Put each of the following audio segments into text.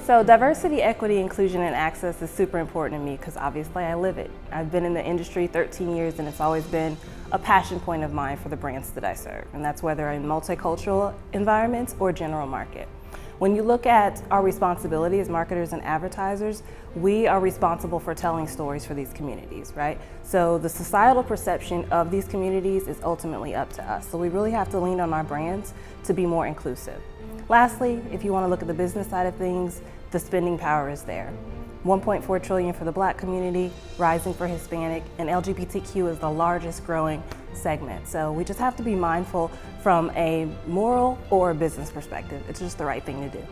So diversity, equity, inclusion, and access is super important to me because obviously I live it. I've been in the industry 13 years and it's always been a passion point of mine for the brands that I serve. And that's whether in multicultural environments or general market. When you look at our responsibility as marketers and advertisers, we are responsible for telling stories for these communities, right? So the societal perception of these communities is ultimately up to us. So we really have to lean on our brands to be more inclusive. Lastly, if you want to look at the business side of things, the spending power is there. 1.4 trillion for the Black community, rising for Hispanic, and LGBTQ is the largest growing segment. So we just have to be mindful from a moral or a business perspective. It's just the right thing to do.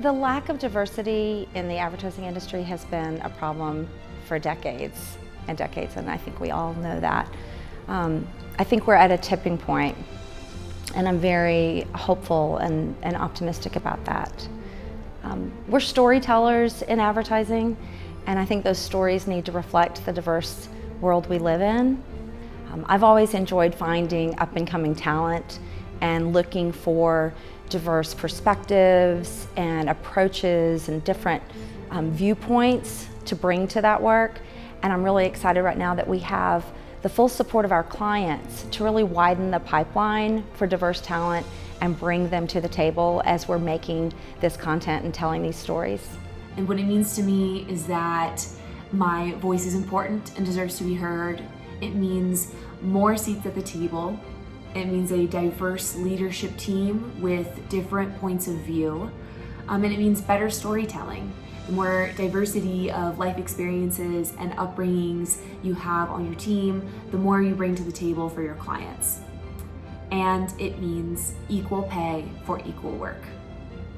The lack of diversity in the advertising industry has been a problem for decades and decades, and I think we all know that. I think we're at a tipping point, and I'm very hopeful and optimistic about that. We're storytellers in advertising, and I think those stories need to reflect the diverse world we live in. I've always enjoyed finding up-and-coming talent and looking for diverse perspectives and approaches and different viewpoints to bring to that work. And I'm really excited right now that we have the full support of our clients to really widen the pipeline for diverse talent and bring them to the table as we're making this content and telling these stories. And what it means to me is that my voice is important and deserves to be heard. It means more seats at the table. It means a diverse leadership team with different points of view. And it means better storytelling. The more diversity of life experiences and upbringings you have on your team, the more you bring to the table for your clients. And it means equal pay for equal work.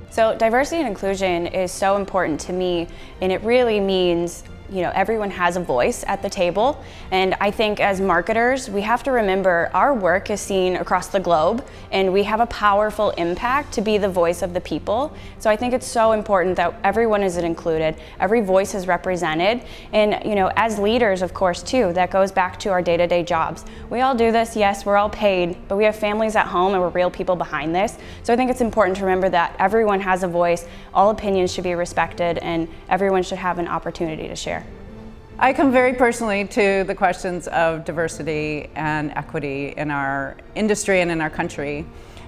So diversity and inclusion is so important to me, and it really means everyone has a voice at the table. And I think as marketers, we have to remember our work is seen across the globe and we have a powerful impact to be the voice of the people. So I think it's so important that everyone is included, every voice is represented. And as leaders, of course, too, that goes back to our day-to-day jobs. We all do this, yes, we're all paid, but we have families at home and we're real people behind this. So I think it's important to remember that everyone has a voice, all opinions should be respected, and everyone should have an opportunity to share. I come very personally to the questions of diversity and equity in our industry and in our country.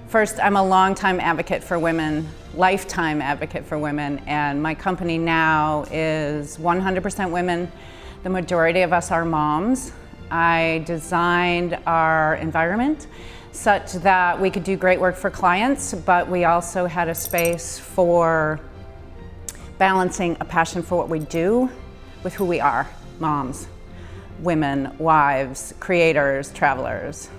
First, I'm a longtime advocate for women, lifetime advocate for women, and my company now is 100% women. The majority of us are moms. I designed our environment such that we could do great work for clients, but we also had a space for balancing a passion for what we do with who we are. Moms, women, wives, creators, travelers.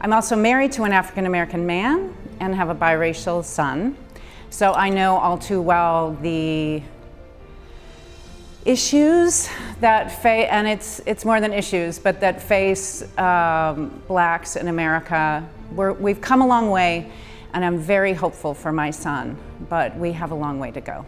I'm also married to an African American man and have a biracial son. So I know all too well the issues that face, and it's more than issues, but that face Blacks in America. We've come a long way, and I'm very hopeful for my son, but we have a long way to go.